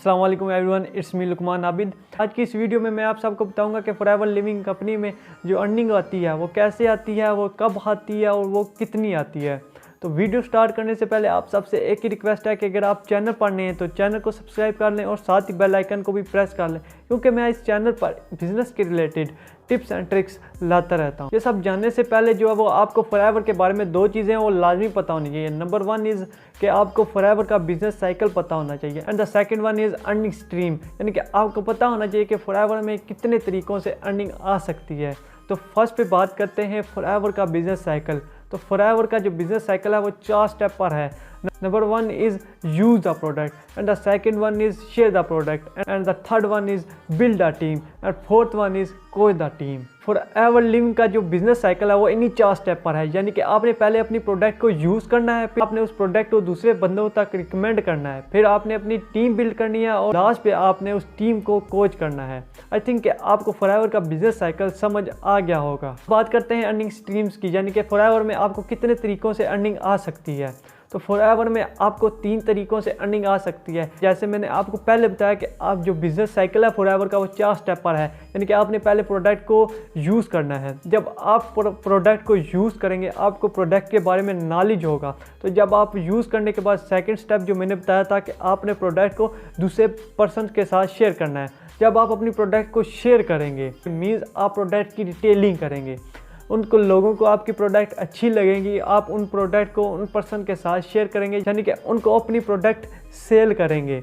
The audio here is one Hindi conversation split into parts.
अस्सलाम वालेकुम everyone, it's me Luqman Abid. आज की इस वीडियो में मैं आप सबको बताऊंगा कि फॉरएवर लिविंग कंपनी में जो अर्निंग आती है वो कैसे आती है, वो कब आती है और वो कितनी आती है। तो वीडियो स्टार्ट करने से पहले आप सबसे एक ही रिक्वेस्ट है कि अगर आप चैनल पर नए हैं तो चैनल को सब्सक्राइब कर लें और साथ ही बेल आइकन को भी प्रेस कर लें, क्योंकि मैं इस चैनल पर बिजनेस के रिलेटेड टिप्स एंड ट्रिक्स लाता रहता हूँ। ये सब जानने से पहले जो है वो आपको फॉरएवर के बारे में दो चीज़ें हैं वो लाजमी पता होनी चाहिए। नंबर वन इज़ कि आपको फॉरएवर का बिजनेस साइकिल पता होना चाहिए and the second one is earning stream, यानी कि आपको पता होना चाहिए कि फॉरएवर में कितने तरीक़ों से अर्निंग आ सकती है। तो फर्स्ट पे बात करते हैं फॉरएवर का बिजनेस साइकिल। तो फॉरएवर का जो बिजनेस साइकिल है वो 4 स्टेप पर है। Number one is use the product and the second one is share the product and the third one is build a team and fourth one is coach the team. Forever living का जो बिजनेस साइकिल है वो इन्हीं 4 स्टेप पर है, यानी कि आपने पहले अपनी प्रोडक्ट को यूज़ करना है, फिर आपने उस प्रोडक्ट को दूसरे बंदों तक रिकमेंड करना है, फिर आपने अपनी टीम बिल्ड करनी है और लास्ट पे आपने उस टीम को कोच करना है। आई थिंक कि आपको फॉरएवर का बिजनेस साइकिल समझ आ गया होगा। बात करते हैं अर्निंग स्ट्रीम्स की, यानी कि फॉरएवर में आपको कितने तरीक़ों से अर्निंग आ सकती है। तो फॉरएवर में आपको 3 तरीक़ों से अर्निंग आ सकती है। जैसे मैंने आपको पहले बताया कि आप जो बिज़नेस साइकिल है फॉरएवर का वो 4 स्टेप पर है, यानी कि आपने पहले प्रोडक्ट को यूज़ करना है। जब आप प्रोडक्ट को यूज़ करेंगे आपको प्रोडक्ट के बारे में नॉलेज होगा। तो जब आप यूज़ करने के बाद सेकंड स्टेप जो मैंने बताया था कि आपने प्रोडक्ट को दूसरे पर्सन के साथ शेयर करना है। जब आप अपनी प्रोडक्ट को शेयर करेंगे मीन्स आप प्रोडक्ट की डिटेलिंग करेंगे, उनको लोगों को आपकी प्रोडक्ट अच्छी लगेगी, आप उन प्रोडक्ट को उन पर्सन के साथ शेयर करेंगे, यानी कि उनको अपनी प्रोडक्ट सेल करेंगे।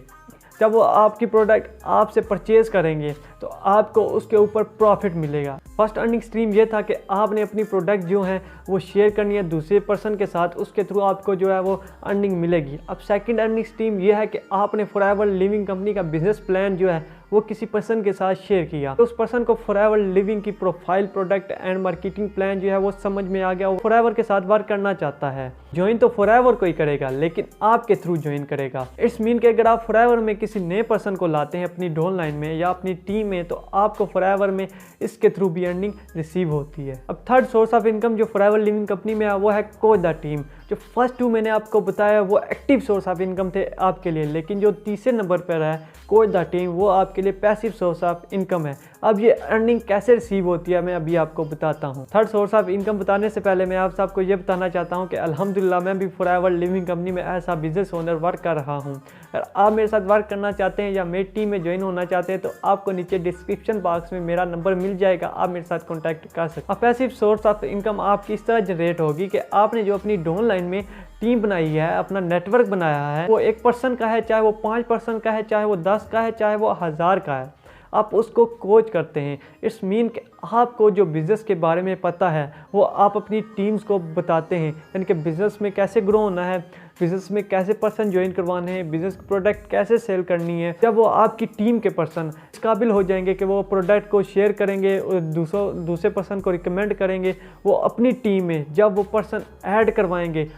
जब वो आपकी प्रोडक्ट आपसे परचेज़ करेंगे तो आपको उसके ऊपर प्रॉफिट मिलेगा। फर्स्ट अर्निंग स्ट्रीम ये था कि आपने अपनी प्रोडक्ट जो है वो शेयर करनी है दूसरे पर्सन के साथ, उसके थ्रू आपको जो है वो अर्निंग मिलेगी। अब सेकंड अर्निंग स्ट्रीम ये है कि आपने फॉरएवर लिविंग कंपनी का बिजनेस प्लान जो है वो किसी पर्सन के साथ शेयर किया, तो उस पर्सन को फॉरएवर लिविंग की profile, product and marketing plan जो है वो समझ में आ गया, वो फॉरएवर के साथ वर्क करना चाहता है। ज्वाइन तो फॉरएवर को ही करेगा लेकिन आपके थ्रू ज्वाइन करेगा। इट्स मीन कि अगर आप फॉरएवर में किसी नए पर्सन को लाते हैं अपनी डाउनलाइन में या अपनी टीम में तो आपको फॉरएवर में इसके थ्रू भी अर्निंग रिसीव होती है। अब थर्ड सोर्स ऑफ इनकम जो फॉरएवर लिविंग कंपनी में है वो है कोच द टीम। जो फर्स्ट 2 मैंने आपको बताया वो एक्टिव सोर्स ऑफ इनकम थे आपके लिए, लेकिन जो तीसरे नंबर पर है कोच द टीम वो आपके लिए पैसिव सोर्स ऑफ इनकम है। अब ये अर्निंग कैसे रिसीव होती है मैं अभी आपको बताता हूँ। थर्ड सोर्स ऑफ इनकम बताने से पहले मैं आप सबको ये बताना चाहता हूँ कि अल्हम्दुलिल्लाह मैं भी फॉरएवर लिविंग कंपनी में ऐसा बिजनेस ओनर वर्क कर रहा हूँ। अगर आप मेरे साथ वर्क करना चाहते हैं या मेरी टीम में ज्वाइन होना चाहते हैं तो आपको नीचे डिस्क्रिप्शन बॉक्स में मेरा नंबर मिल जाएगा, आप मेरे साथ कॉन्टैक्ट कर सकते हैं। पैसिव सोर्स ऑफ इनकम आपकी इस तरह जनरेट होगी कि आपने जो अपनी डाउनलाइन में टीम बनाई है, अपना नेटवर्क बनाया है, वो 1 पर्सन का है, चाहे वो 5 पर्सन का है, चाहे वो 10 का है, चाहे वो 1000 का है, आप उसको कोच करते हैं। इट्स मीन कि आपको जो बिज़नेस के बारे में पता है वो आप अपनी टीम्स को बताते हैं, यानी कि बिज़नेस में कैसे ग्रो होना है, बिज़नेस में कैसे पर्सन ज्वाइन करवाने हैं, बिज़नेस प्रोडक्ट कैसे सेल करनी है। जब वो आपकी टीम के पर्सन इस काबिल हो जाएंगे कि वो प्रोडक्ट को शेयर करेंगे और दूसरे पर्सन को रिकमेंड करेंगे, वो अपनी टीम में जब वो पर्सन ऐड करवाएंगे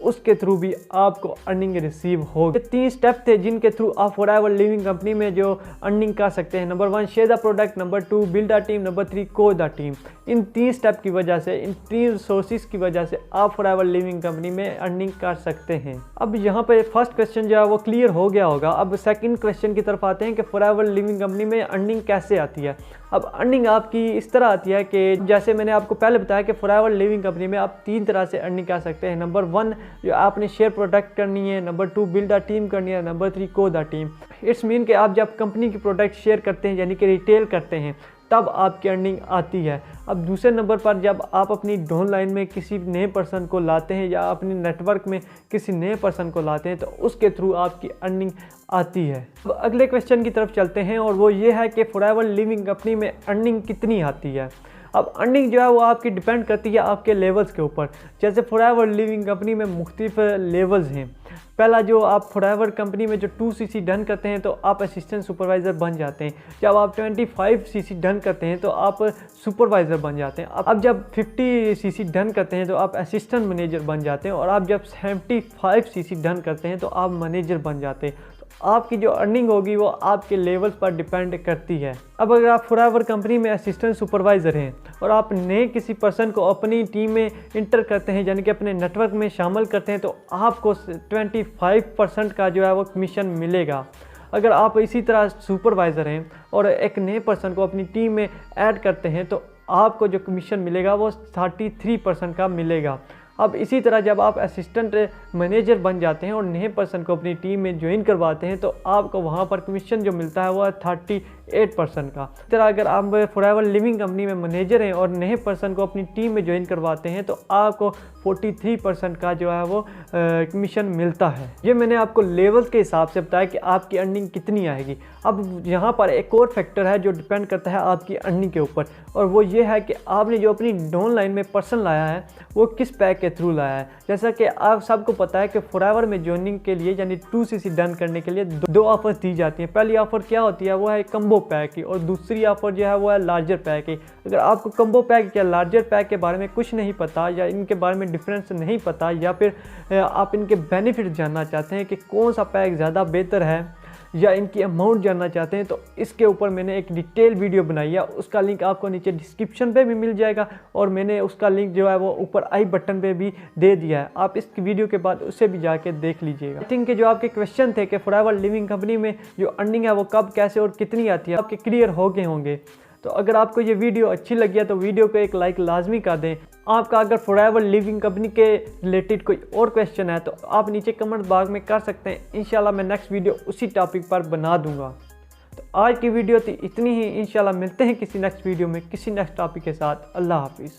उसके थ्रू भी आपको अर्निंग रिसीव होगी। 3 स्टेप थे जिनके थ्रू आप फॉरएवर लिविंग कंपनी में जो अर्निंग कर सकते हैं। Number 1 share the product, number 2 build a team, number 3 coach the team. In 3 step की वजह से, इन 3 सोर्सेज की वजह से आप फॉरएवर लिविंग कंपनी में अर्निंग कर सकते हैं। अब यहाँ पे फर्स्ट क्वेश्चन जो है वो क्लियर हो गया होगा। अब सेकंड क्वेश्चन की तरफ आते हैं कि फॉरएवर लिविंग कंपनी में अर्निंग कैसे आती है। अब अर्निंग आपकी इस तरह आती है कि जैसे मैंने आपको पहले बताया कि फॉरएवर लिविंग कंपनी में आप 3 तरह से अर्निंग कर सकते हैं। नंबर 1 जो आपने शेयर प्रोडक्ट करनी है, नंबर 2 बिल्ड अ टीम करनी है, number 3 coach the team. It's mean कि आप जब कंपनी की प्रोडक्ट शेयर करते हैं यानी कि रिटेल करते हैं तब आपकी अर्निंग आती है। अब दूसरे नंबर पर जब आप अपनी डाउनलाइन में किसी नए पर्सन को लाते हैं या अपने नेटवर्क में किसी नए पर्सन को लाते हैं तो उसके थ्रू आपकी अर्निंग आती है। अब अगले क्वेश्चन की तरफ चलते हैं और वो ये है कि फॉरएवर लिविंग कंपनी में अर्निंग कितनी आती है। अब अर्निंग जो है वो आपकी डिपेंड करती है आपके लेवल्स के ऊपर। जैसे फॉरएवर लिविंग कंपनी में मुख्तलिफ लेवल्स हैं। पहला जो आप फॉरएवर कंपनी में जो 2cc डन करते हैं तो आप असिस्टेंट सुपरवाइज़र बन जाते हैं। जब आप 25cc डन करते हैं तो आप सुपरवाइज़र बन जाते हैं। अब जब 50cc डन करते हैं तो आप असिस्टेंट मैनेजर बन जाते हैं और आप जब 75cc डन करते हैं तो आप मैनेजर बन जाते हैं। आपकी जो अर्निंग होगी वो आपके लेवल्स पर डिपेंड करती है। अब अगर आप फॉरएवर कंपनी में असिस्टेंट सुपरवाइज़र हैं और आप नए किसी पर्सन को अपनी टीम में इंटर करते हैं यानी कि अपने नेटवर्क में शामिल करते हैं तो आपको 25% का जो है वो कमीशन मिलेगा। अगर आप इसी तरह सुपरवाइज़र हैं और एक नए पर्सन को अपनी टीम में ऐड करते हैं तो आपको जो कमीशन मिलेगा वो 33% का मिलेगा। अब इसी तरह जब आप असिस्टेंट मैनेजर बन जाते हैं और नए पर्सन को अपनी टीम में ज्वाइन करवाते हैं तो आपको वहाँ पर कमीशन जो मिलता है वो है 38% का। इस तरह अगर आप फॉरएवर लिविंग कंपनी में मैनेजर हैं और नए पर्सन को अपनी टीम में ज्वाइन करवाते हैं तो आपको 43% का जो है वो कमीशन मिलता है। ये मैंने आपको लेवल्स के हिसाब से बताया कि आपकी अर्निंग कितनी आएगी। अब यहाँ पर एक और फैक्टर है जो डिपेंड करता है आपकी अर्निंग के ऊपर, और वो ये है कि आपने जो अपनी डाउनलाइन में पर्सन लाया है वो किस पैक के थ्रू लाया है। जैसा कि आप सबको पता है कि फॉरएवर में ज्वाइनिंग के लिए यानी 2cc डन करने के लिए दो ऑफर्स दी जाती हैं। पहली ऑफर क्या होती है, वो है कम्बो पैक की, और दूसरी ऑफर जो है वो है लार्जर पैक की। अगर आपको कम्बो पैक या लार्जर पैक के बारे में कुछ नहीं पता या इनके बारे में डिफरेंस नहीं पता, या फिर आप इनके बेनिफिट जानना चाहते हैं कि कौन सा पैक ज़्यादा बेहतर है या इनकी अमाउंट जानना चाहते हैं, तो इसके ऊपर मैंने एक डिटेल वीडियो बनाई है। उसका लिंक आपको नीचे डिस्क्रिप्शन पे भी मिल जाएगा और मैंने उसका लिंक जो है वो ऊपर आई बटन पे भी दे दिया है। आप इस वीडियो के बाद उससे भी जाके देख लीजिएगा। आई थिंक कि जो आपके क्वेश्चन थे कि फॉरएवर लिविंग कंपनी में जो अर्निंग है वो कब, कैसे और कितनी आती है, आपके क्लियर हो गए होंगे। तो अगर आपको ये वीडियो अच्छी लगी है तो वीडियो को एक लाइक लाजमी कर दें। आपका अगर फॉरएवर लिविंग कंपनी के रिलेटेड कोई और क्वेश्चन है तो आप नीचे कमेंट बॉक्स में कर सकते हैं। इंशाल्लाह मैं नेक्स्ट वीडियो उसी टॉपिक पर बना दूंगा। तो आज की वीडियो थी इतनी ही। इंशाल्लाह मिलते हैं किसी नेक्स्ट वीडियो में किसी नेक्स्ट टॉपिक के साथ। अल्लाह हाफिज़।